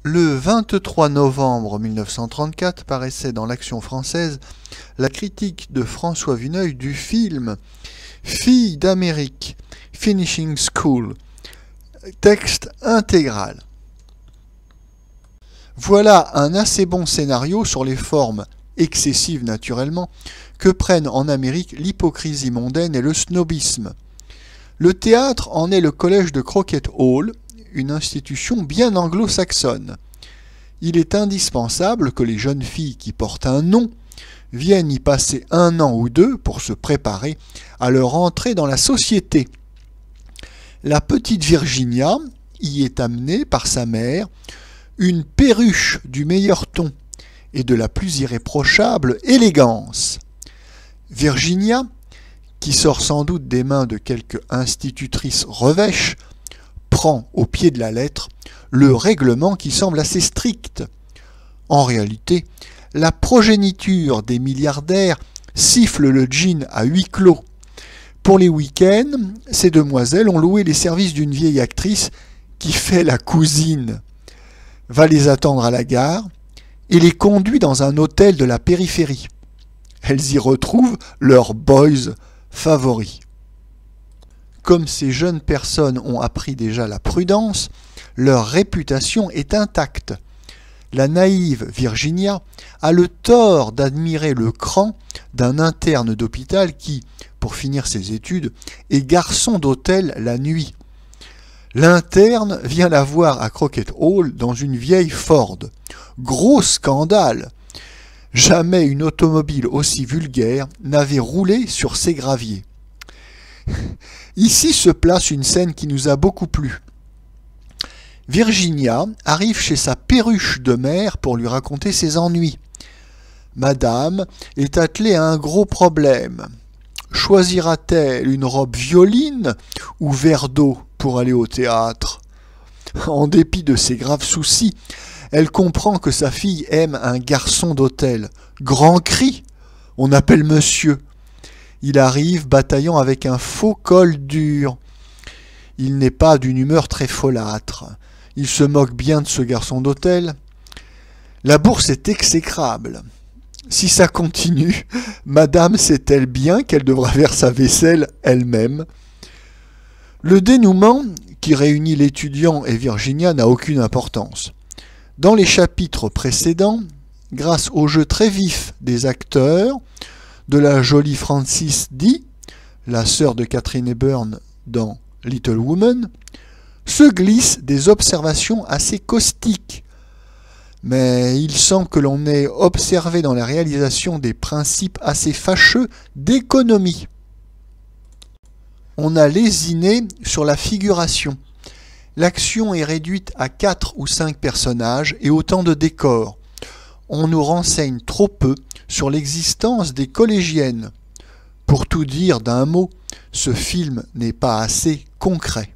Le 23 novembre 1934 paraissait dans l'Action française la critique de François Vuneuil du film « Filles d'Amérique, Finishing School », texte intégral. Voilà un assez bon scénario sur les formes, excessives naturellement, que prennent en Amérique l'hypocrisie mondaine et le snobisme. Le théâtre en est le collège de Crockett Hall, une institution bien anglo-saxonne. Il est indispensable que les jeunes filles qui portent un nom viennent y passer 1 an ou 2 pour se préparer à leur entrée dans la société. La petite Virginia y est amenée par sa mère une perruche du meilleur ton et de la plus irréprochable élégance. Virginia, qui sort sans doute des mains de quelque institutrice revêche, prend au pied de la lettre le règlement qui semble assez strict. En réalité, la progéniture des milliardaires siffle le gin à huis clos. Pour les week-ends, ces demoiselles ont loué les services d'une vieille actrice qui fait la cousine, va les attendre à la gare et les conduit dans un hôtel de la périphérie. Elles y retrouvent leurs boys favoris. Comme ces jeunes personnes ont appris déjà la prudence, leur réputation est intacte. La naïve Virginia a le tort d'admirer le cran d'un interne d'hôpital qui, pour finir ses études, est garçon d'hôtel la nuit. L'interne vient la voir à Crockett Hall dans une vieille Ford. Gros scandale! Jamais une automobile aussi vulgaire n'avait roulé sur ces graviers. Ici se place une scène qui nous a beaucoup plu. Virginia arrive chez sa perruche de mère pour lui raconter ses ennuis. Madame est attelée à un gros problème. Choisira-t-elle une robe violine ou verre d'eau pour aller au théâtre? En dépit de ses graves soucis, elle comprend que sa fille aime un garçon d'hôtel. Grand cri! On appelle monsieur. Il arrive bataillant avec un faux col dur. Il n'est pas d'une humeur très folâtre. Il se moque bien de ce garçon d'hôtel. La bourse est exécrable. Si ça continue, madame sait-elle bien qu'elle devra faire sa vaisselle elle-même? Le dénouement qui réunit l'étudiant et Virginia n'a aucune importance. Dans les chapitres précédents, grâce au jeu très vif des acteurs, de la jolie Frances Dee, la sœur de Katharine Hepburn dans Little Woman, se glissent des observations assez caustiques. Mais il semble que l'on ait observé dans la réalisation des principes assez fâcheux d'économie. On a lésiné sur la figuration. L'action est réduite à 4 ou 5 personnages et autant de décors. On nous renseigne trop peu sur l'existence des collégiennes. Pour tout dire d'un mot, ce film n'est pas assez concret.